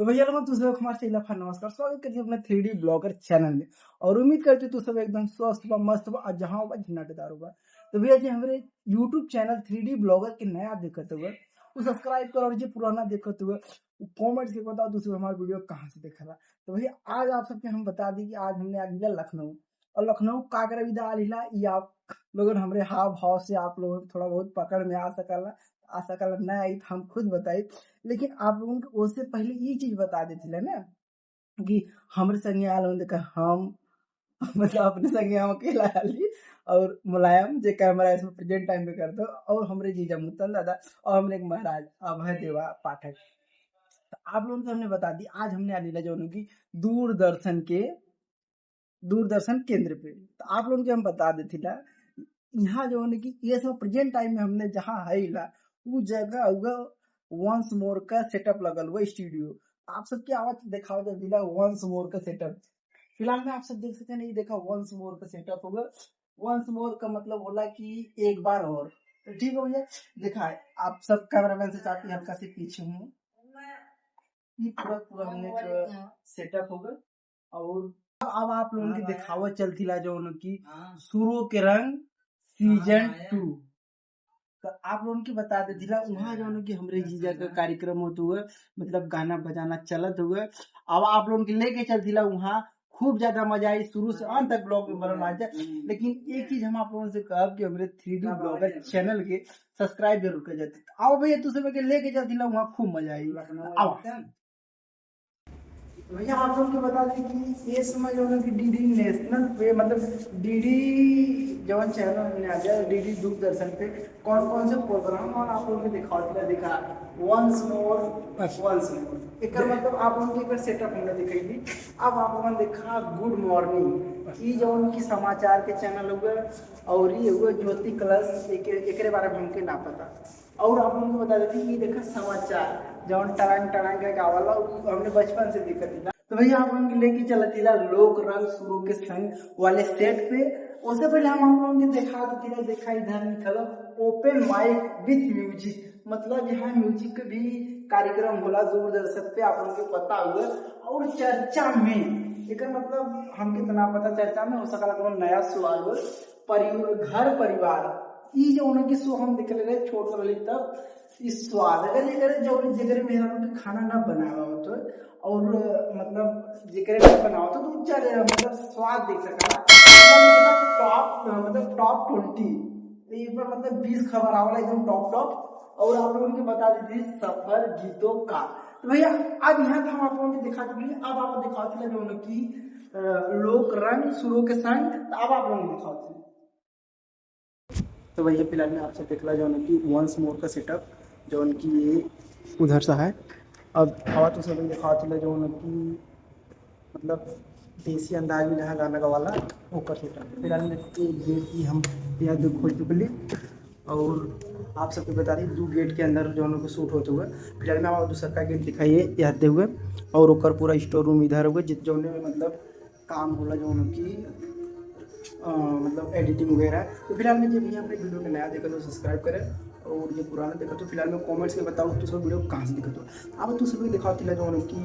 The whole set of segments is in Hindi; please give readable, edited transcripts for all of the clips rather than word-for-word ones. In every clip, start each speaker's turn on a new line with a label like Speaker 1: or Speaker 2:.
Speaker 1: तो भैया लोग तू सब हमारे चैनल पर नमस्कार, स्वागत करते हैं अपने 3D ब्लॉगर चैनल में। और उम्मीद करते तू सब एकदम स्वस्थ बा, मस्त बा और जहां बा नटदार होगा। तो भैया जी हमारे यूट्यूब चैनल 3D ब्लॉगर के नया देखते हुए वो सब्सक्राइब करो और जो पुराना देखते हुए कॉमेंट से बताओ दूसरे हमारे वीडियो कहाँ से देखा था। तो भैया आज आप सबके हम बता दी कि आज हमने आज लिया लखनऊ, और लखनऊ काकरा विदा आलिला ये आप लोगों हमारे हाव भाव से आप लोग थोड़ा बहुत पकड़ में आ सकल ना आई तो हम खुद बताई। लेकिन आप लोगों को उससे पहले ये चीज बता देते ना कि हमारे संगे आल हम मतलब अपने संगे हम अकेला आली और मुलायम जो कैमरा इसमें प्रेजेंट टाइम पे करते और हमारे जीजा मुत्तन दादा और हमने एक महाराज अभय देवा पाठक। तो आप लोगों को हमने बता दी आज हमने आलीला जो की दूरदर्शन केंद्र पे। तो आप लोगों को हम बता देते यहाँ जो है कि ये सब प्रेजेंट टाइम में हमने जहाँ है वो जगह होगा वंस मोर का सेटअप लगल हुआ स्टूडियो। आप सबकी आवाज दिखाओ जब दिला वंस मोर का सेटअप। फिलहाल में आप सब देख सकते हैं ये देखा वंस मोर का सेटअप होगा। वंस मोर का मतलब होला कि एक बार और। तो ठीक है भैया देखा है आप सब कैमरामैन से चाहती हल्का से पीछे हूँ। ये पूरा हमने सेटअप होगा। और अब आप लोगों की दिखावा चलती ला जो उनकी शुरू के रंग सीजन 2। तो आप लोगों की बता दे दिला वहाँ जो कि हमरे जीजा का कार्यक्रम होता हुआ मतलब गाना बजाना चलत हुआ। अब आप लोगों के लेके चल दिला वहाँ खूब ज्यादा मजा आई, शुरू से अंत तक ब्लॉग में बनल आ जाए। लेकिन एक चीज हम आप लोगों से कहब कि हमारे 3D ब्लॉगर चैनल के सब्सक्राइब जरूर कर जाते। आओ भैया तू सब लेके चल दिला वहाँ खूब मजा आई। आओ भैया आप लोग को बता दें कि ये समय जो है कि डीडी नेशनल पे मतलब डीडी जवन चैनल हमने आ गया डीडी दूरदर्शन पे कौन कौन से प्रोग्राम और आप लोगों को दिखा वंस मोर एक मतलब आप लोगों की सेटअप हमने दिखाई थी। अब आप लोगों ने देखा गुड मॉर्निंग ये जो उनकी समाचार के चैनल हुए और ये हुए ज्योति कलश एक बारे में हमके ना पता। और आप लोगों को बता देती कि देखा समाचार जौन टरंग टरंग का गावाला हमने बचपन से देखा था। तो भैया आप लोगों लेके चला थीला लोक रंग शुरू के संग वाले सेट पे। उससे पहले हम आप लोगों ने देखा इधर निकला ओपन माइक विथ म्यूजिक मतलब यहाँ म्यूजिक का भी कार्यक्रम होला दूरदर्शन पे आप लोगों को पता हुआ। और चर्चा में एक मतलब हम कितना पता चर्चा में हो सका नया सवाल घर परिवार ये जो उनके शो हम देख रहे छोट रही तब इस स्वाद अगर जेकर मेरा खाना ना बनावा हो तो और मतलब जेकर ना बनावा तो चल मतलब स्वाद देख सका टॉप मतलब टॉप 20 एक बार मतलब 20 खबर आवला एकदम टॉप टॉप। और आप लोगों को बता देते सफर गीतों का। तो भैया अब यहाँ था हम आप लोगों को दिखा चुके अब आप दिखाते लगे उनकी लोक रंग शुरू के संग। अब आप लोगों को दिखाते तो भैया फिलहाल में आपसे देखला जो उनकी वंस मोर का सेटअप जो उनकी ये उधर सा है। अब हवा तो सब दिखाते जो उनकी मतलब देसी अंदाज में जहाँ गाना वाला ऊपर सेटअप फिलहाल में एक गेट की हम यहाँ खोल चुके। और आप सबको बता दी 2 गेट के अंदर जो उनको शूट होते हुए फिलहाल में आप दूसरा का गेट दिखाइए याद हुए। और ऊपर पूरा स्टोर रूम इधर हुए जो मतलब काम होला जो उनकी मतलब एडिटिंग वगैरह। तो फिलहाल में जब भी अपने वीडियो को नया देखा तो सब्सक्राइब करें और जो पुराना देखा तो फिलहाल में कमेंट्स में बताओ तो सब वीडियो कहाँ से देखा तो अब तो सभी दिखाती है जो उनकी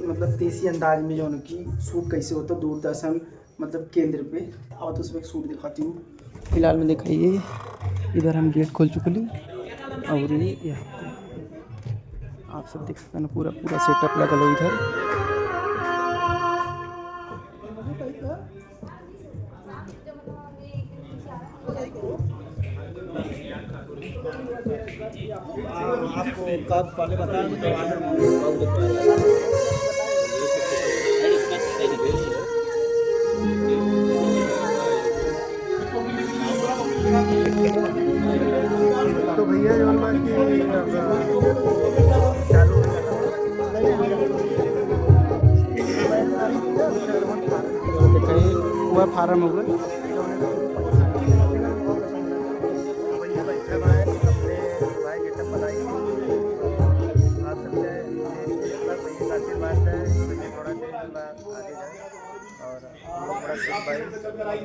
Speaker 1: मतलब देसी अंदाज में जो उनकी शूट कैसे होता है दूरदर्शन मतलब केंद्र पे। अब तो सब एक शूट दिखाती हूँ। फिलहाल में दिखाइए इधर हम गेट खोल चुके और ये आप सब देख सकते हैं पूरा सेटअप लगा लो इधर। आपको कब पहले बताया तो भैया जो चालू हुआ फार्म हो गया।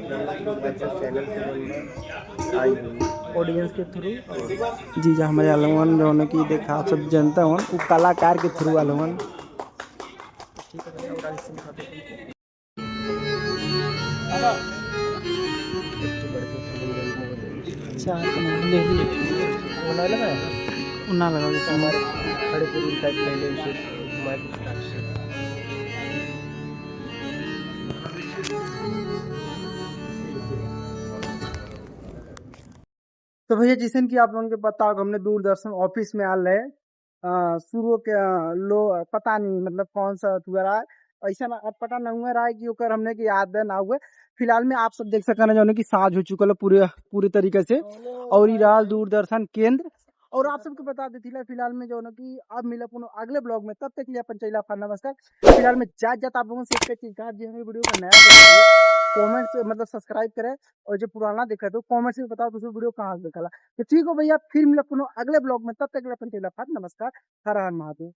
Speaker 2: चैनल के नंबर आई हुई
Speaker 1: ऑडियंस के थ्रू जी जा हमारे अलवन जो है कि देखा आप सब जनता हन वो कलाकार के थ्रू अलवन ठीक है भैया और आगे दिखाते हैं अच्छा ले ली
Speaker 2: होना लगा है
Speaker 1: उन्ना लगा
Speaker 2: हमारे खड़े पूरी टाइप पहले उसे घुमा के
Speaker 1: तो भैया जैसे कि आप लोगों के पता होगा हमने दूरदर्शन ऑफिस में आल रहे शुरू के लो पता नहीं मतलब कौन सा हुआ है ऐसा ना अब पता नहीं हुआ रहा है कि ओकर हमने की याद ना हुए फिलहाल में आप सब देख सकते हैं जो कि साझ हो चुका है पूरे पूरी तरीके से और ये रहा दूरदर्शन केंद्र और आप सबको बता देती है फिलहाल में जो है कि अब मिला पुनः अगले ब्लॉग में तब तक के लिए अपन चला नमस्कार फिलहाल में जात आप लोगों से एक चीज कहा जो हमें वीडियो को नया कमेंट से मतलब सब्सक्राइब करें और जो पुराना देखा तो कमेंट से बताओ दूसरी वीडियो कहाँ से देखा तो ठीक हो भैया फिर मिला पुनः अगले ब्लॉग में तब तक के लिए अपन चला नमस्कार हर हर महादेव।